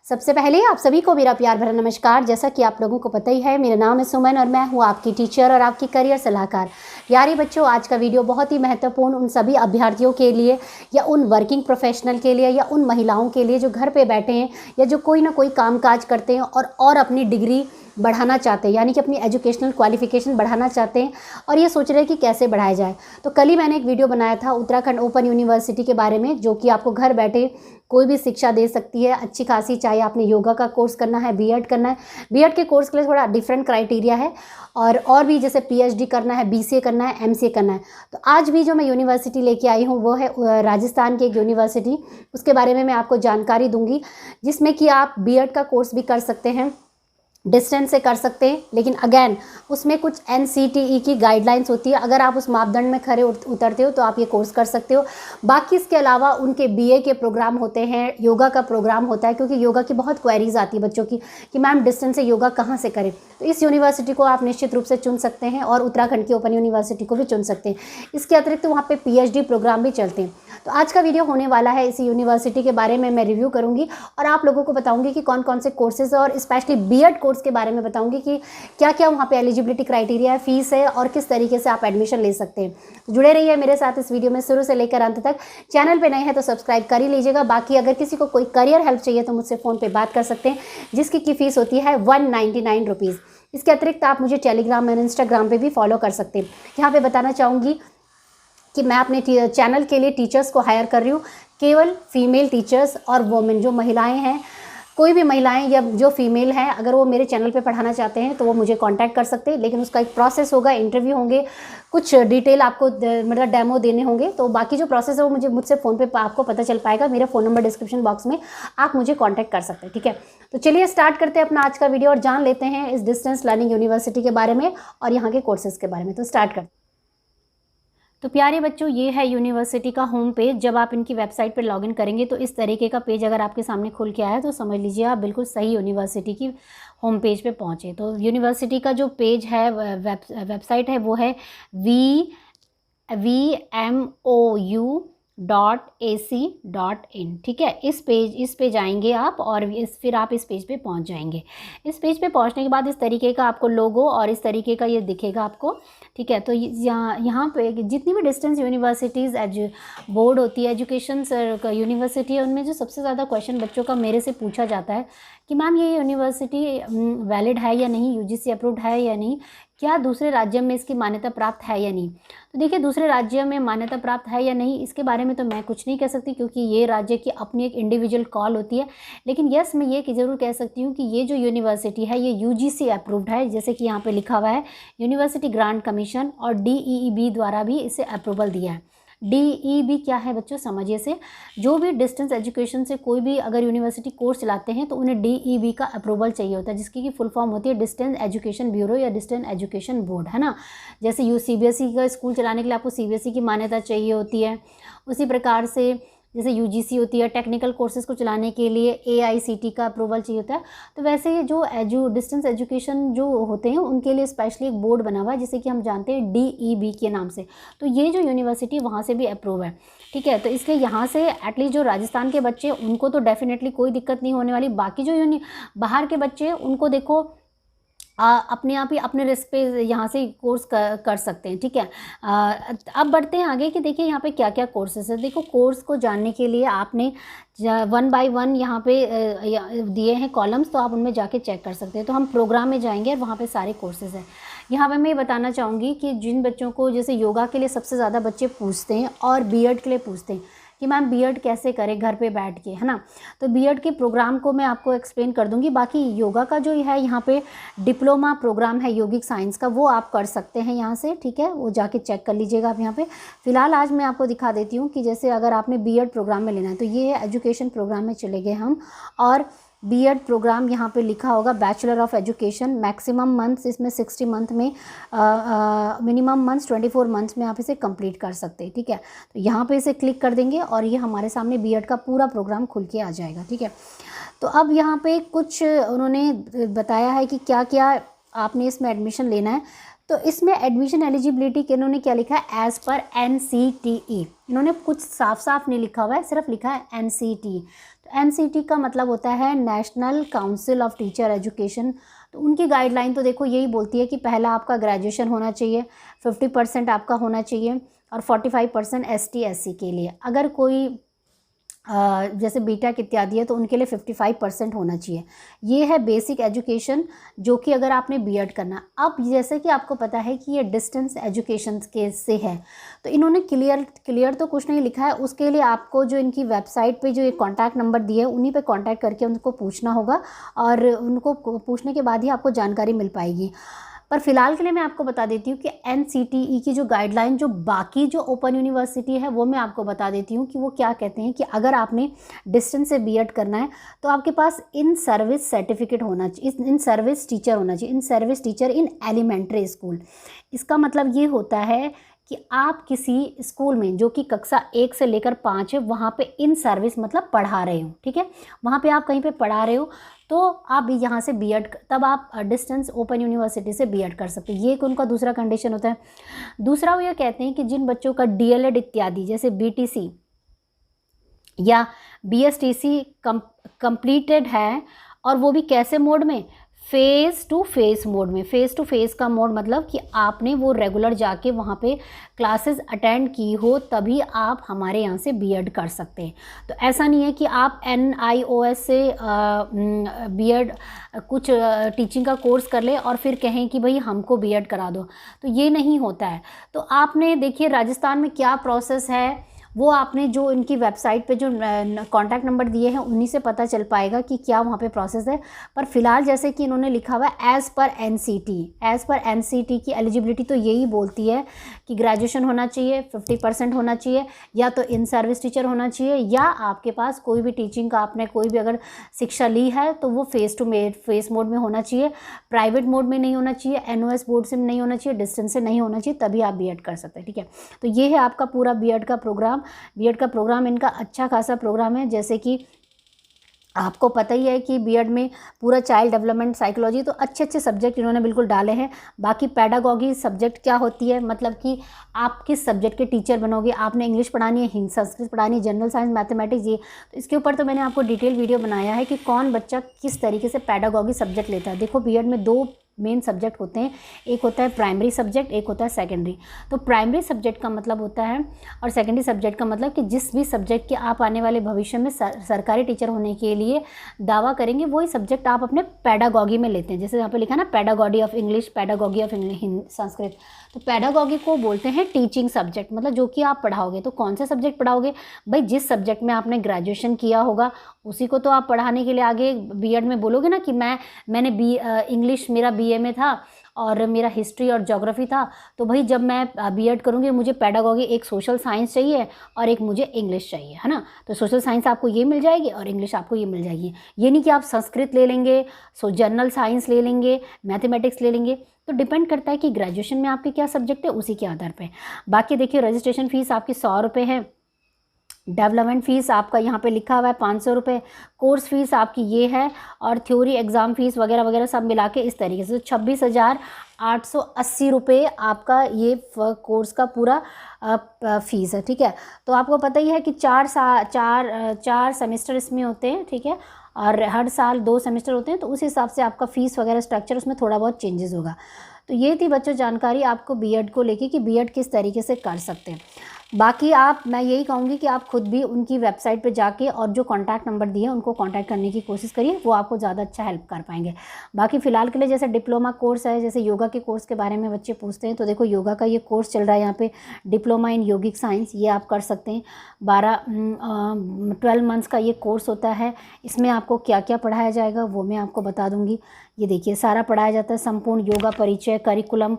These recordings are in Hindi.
सबसे पहले आप सभी को मेरा प्यार भरा नमस्कार। जैसा कि आप लोगों को पता ही है, मेरा नाम है सुमन और मैं हूँ आपकी टीचर और आपकी करियर सलाहकार। प्यारे बच्चों, आज का वीडियो बहुत ही महत्वपूर्ण उन सभी अभ्यर्थियों के लिए या उन वर्किंग प्रोफेशनल के लिए या उन महिलाओं के लिए जो घर पे बैठे हैं या जो कोई ना कोई कामकाज करते हैं और अपनी डिग्री बढ़ाना चाहते हैं, यानी कि अपनी एजुकेशनल क्वालिफिकेशन बढ़ाना चाहते हैं और ये सोच रहे हैं कि कैसे बढ़ाया जाए। तो कल ही मैंने एक वीडियो बनाया था उत्तराखंड ओपन यूनिवर्सिटी के बारे में, जो कि आपको घर बैठे कोई भी शिक्षा दे सकती है अच्छी खासी। चाहे आपने योगा का कोर्स करना है, बीएड करना है, बीएड के कोर्स के लिए थोड़ा डिफरेंट क्राइटेरिया है, और भी जैसे पीएचडी करना है, बीसीए करना है, एमसीए करना है। तो आज भी जो मैं यूनिवर्सिटी लेके आई हूँ वो है राजस्थान की एक यूनिवर्सिटी। उसके बारे में मैं आपको जानकारी दूंगी, जिसमें कि आप बीएड का कोर्स भी कर सकते हैं, डिस्टेंस से कर सकते हैं, लेकिन अगेन उसमें कुछ एनसीटीई की गाइडलाइंस होती है। अगर आप उस मापदंड में खरे उतरते हो तो आप ये कोर्स कर सकते हो। बाकी इसके अलावा उनके बीए के प्रोग्राम होते हैं, योगा का प्रोग्राम होता है, क्योंकि योगा की बहुत क्वेरीज आती है बच्चों की कि मैम डिस्टेंस से योगा कहाँ से करें। तो इस यूनिवर्सिटी को आप निश्चित रूप से चुन सकते हैं और उत्तराखंड की ओपन यूनिवर्सिटी को भी चुन सकते हैं। इसके अतिरिक्त वहाँ पर पीएचडी प्रोग्राम भी चलते हैं। तो आज का वीडियो होने वाला है इसी यूनिवर्सिटी के बारे में मैं रिव्यू करूँगी और आप लोगों को बताऊँगी कि कौन कौन से कोर्सेज और स्पेशली बीएड कोर्स के बारे में बताऊंगी कि क्या क्या वहाँ पे एलिजिबिलिटी क्राइटेरिया है, फीस है और किस तरीके से आप एडमिशन ले सकते हैं। तो जुड़े रहिए मेरे साथ इस वीडियो में शुरू से लेकर अंत तक। चैनल पे नए हैं तो सब्सक्राइब कर ही लीजिएगा। बाकी अगर किसी को कोई करियर हेल्प चाहिए तो मुझसे फ़ोन पे बात कर सकते हैं, जिसकी फीस होती है 199 रुपीज़। इसके अतिरिक्त आप मुझे टेलीग्राम और इंस्टाग्राम पर भी फॉलो कर सकते हैं। यहाँ पर बताना चाहूँगी कि मैं अपने चैनल के लिए टीचर्स को हायर कर रही हूँ, केवल फीमेल टीचर्स और वोमेन, जो महिलाएं हैं, कोई भी महिलाएं या जो फीमेल हैं, अगर वो मेरे चैनल पे पढ़ाना चाहते हैं तो वो मुझे कांटेक्ट कर सकते हैं। लेकिन उसका एक प्रोसेस होगा, इंटरव्यू होंगे, कुछ डिटेल आपको मतलब डेमो देने होंगे। तो बाकी जो प्रोसेस है वो मुझसे फ़ोन पे आपको पता चल पाएगा। मेरा फ़ोन नंबर डिस्क्रिप्शन बॉक्स में, आप मुझे कॉन्टैक्ट कर सकते हैं, ठीक है। तो चलिए स्टार्ट करते हैं अपना आज का वीडियो और जान लेते हैं इस डिस्टेंस लर्निंग यूनिवर्सिटी के बारे में और यहाँ के कोर्सेज़ के बारे में। तो स्टार्ट करते हैं। तो प्यारे बच्चों, ये है यूनिवर्सिटी का होम पेज। जब आप इनकी वेबसाइट पर लॉगिन करेंगे तो इस तरीके का पेज अगर आपके सामने खुल के आया तो समझ लीजिए आप बिल्कुल सही यूनिवर्सिटी की होम पेज पे पहुँचे। तो यूनिवर्सिटी का जो पेज है, वेबसाइट है, वो है vmou.ac.in, ठीक है। इस पे जाएंगे आप और फिर आप इस पेज पे पहुंच जाएंगे। इस पेज पे पहुंचने के बाद इस तरीके का आपको लोगो और इस तरीके का ये दिखेगा आपको, ठीक है। तो यहाँ पे जितनी भी डिस्टेंस यूनिवर्सिटीज़ बोर्ड होती है, एजुकेशन यूनिवर्सिटी है, उनमें जो सबसे ज़्यादा क्वेश्चन बच्चों का मेरे से पूछा जाता है कि मैम ये यूनिवर्सिटी वैलिड है या नहीं, यूजीसी अप्रूव्ड है या नहीं, क्या दूसरे राज्य में इसकी मान्यता प्राप्त है या नहीं। तो देखिए, दूसरे राज्य में मान्यता प्राप्त है या नहीं इसके बारे में तो मैं कुछ नहीं कह सकती, क्योंकि ये राज्य की अपनी एक इंडिविजुअल कॉल होती है। लेकिन यस, मैं ये ज़रूर कह सकती हूँ कि ये जो यूनिवर्सिटी है ये यूजीसी अप्रूव्ड है, जैसे कि यहाँ पे लिखा हुआ है यूनिवर्सिटी ग्रांट कमीशन, और डीईईबी द्वारा भी इसे अप्रूवल दिया है। डीईबी क्या है बच्चों, समझिए से, जो भी डिस्टेंस एजुकेशन से कोई भी अगर यूनिवर्सिटी कोर्स चलाते हैं तो उन्हें डीईबी का अप्रूवल चाहिए होता है, जिसकी की फुल फॉर्म होती है डिस्टेंस एजुकेशन ब्यूरो या डिस्टेंस एजुकेशन बोर्ड, है ना। जैसे सीबीएसई का स्कूल चलाने के लिए आपको सीबीएसई की मान्यता चाहिए होती है, उसी प्रकार से जैसे यूजीसी होती है टेक्निकल कोर्सेज़ को चलाने के लिए एआईसीटी का अप्रूवल चाहिए होता है। तो वैसे ही जो डिस्टेंस एजुकेशन जो होते हैं उनके लिए स्पेशली एक बोर्ड बना हुआ है, जिसे कि हम जानते हैं डीईबी के नाम से। तो ये जो यूनिवर्सिटी वहाँ से भी अप्रूव है, ठीक है। तो इसलिए यहाँ से एटलीस्ट जो राजस्थान के बच्चे उनको तो डेफिनेटली कोई दिक्कत नहीं होने वाली। बाकी जो बाहर के बच्चे उनको देखो अपने आप ही अपने रिस्क पे यहाँ से कोर्स कर सकते हैं, ठीक है। अब बढ़ते हैं आगे कि देखिए यहाँ पे क्या क्या कोर्सेस है। देखो, कोर्स को जानने के लिए आपने 1 बाय 1 यहाँ पे दिए हैं कॉलम्स, तो आप उनमें जाके चेक कर सकते हैं। तो हम प्रोग्राम में जाएंगे और वहाँ पे सारे कोर्सेज़ हैं। यहाँ पे मैं बताना चाहूँगी कि जिन बच्चों को, जैसे योगा के लिए सबसे ज़्यादा बच्चे पूछते हैं और बीएड के लिए पूछते हैं कि मैम बीएड कैसे करें घर पे बैठ के, है ना। तो बीएड के प्रोग्राम को मैं आपको एक्सप्लेन कर दूंगी। बाकी योगा का जो है यहाँ पे डिप्लोमा प्रोग्राम है योगिक साइंस का, वो आप कर सकते हैं यहाँ से, ठीक है। वो जाके चेक कर लीजिएगा आप यहाँ पे। फिलहाल आज मैं आपको दिखा देती हूँ कि जैसे अगर आपने बीएड प्रोग्राम में लेना है तो ये है एजुकेशन प्रोग्राम में चले गए हम, और बीएड प्रोग्राम यहाँ पे लिखा होगा bachelor of education. Maximum months इसमें 60 मंथ में, मिनिमम मंथ्स 24 मंथ्स में आप इसे कंप्लीट कर सकते हैं, ठीक है। तो यहाँ पे इसे क्लिक कर देंगे और ये हमारे सामने बीएड का पूरा प्रोग्राम खुल के आ जाएगा, ठीक है। तो अब यहाँ पे कुछ उन्होंने बताया है कि क्या क्या आपने इसमें एडमिशन लेना है। तो इसमें एडमिशन एलिजिबिलिटी के इन्होंने क्या लिखा है, एज़ पर एनसीटीई। इन्होंने कुछ साफ साफ नहीं लिखा हुआ है, सिर्फ लिखा है एनसीटी। तो एनसीटी का मतलब होता है national council of teacher education. तो उनकी गाइडलाइन तो देखो यही बोलती है कि पहला आपका ग्रेजुएशन होना चाहिए, 50% आपका होना चाहिए, और 45% ST SC के लिए। अगर कोई जैसे बीटेक इत्यादि है तो उनके लिए 55% होना चाहिए। ये है बेसिक एजुकेशन जो कि अगर आपने बीएड करना। अब जैसे कि आपको पता है कि ये डिस्टेंस एजुकेशन के से है, तो इन्होंने क्लियर तो कुछ नहीं लिखा है। उसके लिए आपको जो इनकी वेबसाइट पे जो ये कॉन्टैक्ट नंबर दिए हैं उन्हीं पे कॉन्टैक्ट करके उनको पूछना होगा, और उनको पूछने के बाद ही आपको जानकारी मिल पाएगी। पर फिलहाल के लिए मैं आपको बता देती हूँ कि NCTE की जो गाइडलाइन जो बाकी जो ओपन यूनिवर्सिटी है वो मैं आपको बता देती हूँ कि वो क्या कहते हैं कि अगर आपने डिस्टेंस से बीएड करना है तो आपके पास इन सर्विस सर्टिफिकेट होना चाहिए, इन सर्विस टीचर होना चाहिए, in service teacher in elementary school. इसका मतलब ये होता है कि आप किसी स्कूल में जो कि कक्षा 1 से लेकर 5 है वहाँ पे इन सर्विस मतलब पढ़ा रहे हो, ठीक है, वहाँ पे आप कहीं पे पढ़ा रहे हो, तो आप भी यहाँ से बीएड, तब आप डिस्टेंस ओपन यूनिवर्सिटी से बीएड कर सकते हैं। ये एक उनका दूसरा कंडीशन होता है। दूसरा वो ये कहते हैं कि जिन बच्चों का DLED इत्यादि जैसे BTC या BSTC कंप्लीटेड है, और वो भी कैसे मोड में, फेस टू फेस मोड में। फेस टू फेस का मोड मतलब कि आपने वो रेगुलर जाके वहाँ पे क्लासेस अटेंड की हो, तभी आप हमारे यहाँ से बीएड कर सकते हैं। तो ऐसा नहीं है कि आप NIOS से बीएड कुछ टीचिंग का कोर्स कर ले और फिर कहें कि भाई हमको बीएड करा दो, तो ये नहीं होता है। तो आपने देखिए राजस्थान में क्या प्रोसेस है, वो आपने जो इनकी वेबसाइट पे जो कॉन्टैक्ट नंबर दिए हैं उन्हीं से पता चल पाएगा कि क्या वहाँ पे प्रोसेस है। पर फिलहाल जैसे कि इन्होंने लिखा हुआ है एज़ पर NCT की एलिजिबिलिटी तो यही बोलती है कि ग्रेजुएशन होना चाहिए, 50% होना चाहिए, या तो इन सर्विस टीचर होना चाहिए, या आपके पास कोई भी टीचिंग का आपने कोई भी अगर शिक्षा ली है तो वो फेस मोड में होना चाहिए, प्राइवेट मोड में नहीं होना चाहिए, NOS बोर्ड से नहीं होना चाहिए, डिस्टेंस से नहीं होना चाहिए, तभी आप बीएड कर सकते हैं, ठीक है। तो ये है आपका पूरा बीएड का प्रोग्राम। इनका अच्छा खासा प्रोग्राम है। जैसे कि आपको पता ही है कि बीएड में पूरा चाइल्ड डेवलपमेंट, साइकोलॉजी, तो अच्छे अच्छे सब्जेक्ट इन्होंने बिल्कुल डाले हैं। बाकी पेडागॉगी सब्जेक्ट क्या होती है, मतलब कि आप किस सब्जेक्ट के टीचर बनोगे, आपने इंग्लिश पढ़ानी है, हिंदी, संस्कृत पढ़ानी है, जनरल साइंस, मैथमेटिक्स, ये तो इसके ऊपर तो मैंने आपको डिटेल वीडियो बनाया है कि कौन बच्चा किस तरीके से पेडागॉगी सब्जेक्ट लेता है। देखो बीएड में 2 मेन सब्जेक्ट होते हैं, एक होता है प्राइमरी सब्जेक्ट, एक होता है सेकेंडरी। तो प्राइमरी सब्जेक्ट का मतलब होता है और सेकेंडरी सब्जेक्ट का मतलब कि जिस भी सब्जेक्ट के आप आने वाले भविष्य में सरकारी टीचर होने के लिए दावा करेंगे, वही सब्जेक्ट आप अपने पेडागॉगी में लेते हैं। जैसे यहाँ पे लिखा ना pedagogy of English, pedagogy of Sanskrit, तो पेडागॉगी को बोलते हैं टीचिंग सब्जेक्ट, मतलब जो कि आप पढ़ाओगे। तो कौन से सब्जेक्ट पढ़ाओगे भाई, जिस सब्जेक्ट में आपने ग्रेजुएशन किया होगा उसी को तो आप पढ़ाने के लिए आगे बीएड में बोलोगे ना कि मैंने इंग्लिश मेरा BA में था और मेरा हिस्ट्री और ज्योग्राफी था, तो भाई जब मैं बीएड करूँगी मुझे पेडागॉगी, एक सोशल साइंस चाहिए और एक मुझे इंग्लिश चाहिए, है ना। तो सोशल साइंस आपको ये मिल जाएगी और इंग्लिश आपको ये मिल जाएगी। ये नहीं कि आप संस्कृत ले लेंगे, जनरल साइंस ले लेंगे, मैथमेटिक्स ले लेंगे। तो डिपेंड करता है कि ग्रेजुएशन में आपके क्या सब्जेक्ट है, उसी के आधार पर। बाकी देखिए रजिस्ट्रेशन फ़ीस आपकी 100 रुपये है, डेवलपमेंट फ़ीस आपका यहाँ पे लिखा हुआ है 500 रुपये, कोर्स फीस आपकी ये है, और थ्योरी एग्ज़ाम फ़ीस वगैरह वगैरह सब मिला के इस तरीके से 26,880 रुपये आपका ये कोर्स का पूरा फ़ीस है, ठीक है। तो आपको पता ही है कि 4 सेमेस्टर इसमें होते हैं, ठीक है, और हर साल 2 सेमेस्टर होते हैं, तो उस हिसाब से आपका फ़ीस वगैरह स्ट्रक्चर उसमें थोड़ा बहुत चेंजेस होगा। तो ये थी बच्चों जानकारी आपको बीएड को लेके कि बीएड किस तरीके से कर सकते हैं। बाकी मैं यही कहूँगी कि आप खुद भी उनकी वेबसाइट पे जाके और जो कॉन्टैक्ट नंबर दिए उनको कॉन्टैक्ट करने की कोशिश करिए, वो आपको ज़्यादा अच्छा हेल्प कर पाएंगे। बाकी फ़िलहाल के लिए जैसे डिप्लोमा कोर्स है, जैसे योगा के कोर्स के बारे में बच्चे पूछते हैं, तो देखो योगा का ये कोर्स चल रहा है यहाँ पे, डिप्लोमा इन योगिक साइंस, ये आप कर सकते हैं। 12 मंथ्स का ये कोर्स होता है। इसमें आपको क्या क्या पढ़ाया जाएगा वो मैं आपको बता दूँगी। ये देखिए सारा पढ़ाया जाता है, संपूर्ण योगा परिचय, करिकुलम,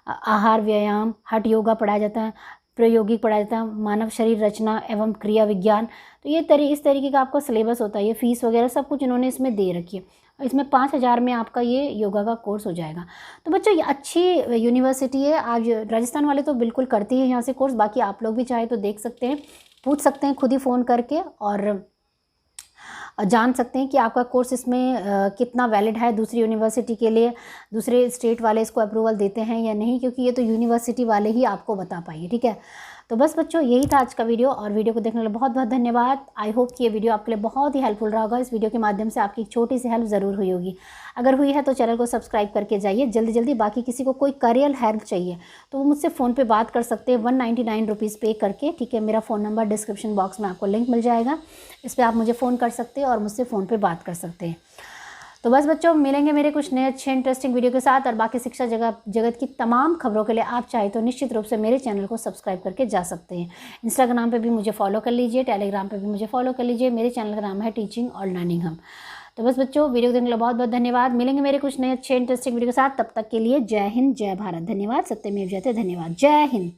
आहार व्यायाम, हठ योगा पढ़ाया जाता है, प्रायोगिक पढ़ाया जाता है, मानव शरीर रचना एवं क्रिया विज्ञान। तो ये इस तरीके का आपका सिलेबस होता है। ये फ़ीस वगैरह सब कुछ इन्होंने इसमें दे रखी है। इसमें 5,000 में आपका ये योगा का कोर्स हो जाएगा। तो बच्चों ये अच्छी यूनिवर्सिटी है। आज राजस्थान वाले तो बिल्कुल करती है यहाँ से कोर्स, बाकी आप लोग भी चाहे तो देख सकते हैं, पूछ सकते हैं खुद ही फ़ोन करके और जान सकते हैं कि आपका कोर्स इसमें कितना वैलिड है दूसरी यूनिवर्सिटी के लिए, दूसरे स्टेट वाले इसको अप्रूवल देते हैं या नहीं, क्योंकि ये तो यूनिवर्सिटी वाले ही आपको बता पाएंगे, ठीक है। तो बस बच्चों यही था आज का वीडियो, और वीडियो को देखने के लिए बहुत बहुत धन्यवाद। आई होप कि ये वीडियो आपके लिए बहुत ही हेल्पफुल रहा होगा। इस वीडियो के माध्यम से आपकी एक छोटी सी हेल्प ज़रूर हुई होगी। अगर हुई है तो चैनल को सब्सक्राइब करके जाइए जल्दी जल्दी। बाकी किसी को कोई करियर हेल्प चाहिए तो वो मुझसे फ़ोन पे बात कर सकते हैं 199 रुपीज़ पे करके, ठीक है। मेरा फ़ोन नंबर डिस्क्रिप्शन बॉक्स में आपको लिंक मिल जाएगा, इस पर आप मुझे फ़ोन कर सकते हैं और मुझसे फ़ोन पे बात कर सकते हैं। तो बस बच्चों मिलेंगे मेरे कुछ नए अच्छे इंटरेस्टिंग वीडियो के साथ, और बाकी शिक्षा जगत की तमाम खबरों के लिए आप चाहे तो निश्चित रूप से मेरे चैनल को सब्सक्राइब करके जा सकते हैं। इंस्टाग्राम पे भी मुझे फॉलो कर लीजिए, टेलीग्राम पे भी मुझे फॉलो कर लीजिए। मेरे चैनल का नाम है टीचिंग और लर्निंग हम। तो बस बच्चों वीडियो देखने के लिए बहुत बहुत धन्यवाद। मिलेंगे मेरे कुछ नए अच्छे इंटरेस्टिंग वीडियो के साथ, तब तक के लिए जय हिंद जय भारत। धन्यवाद। सत्यमेव जयते। धन्यवाद। जय हिंद।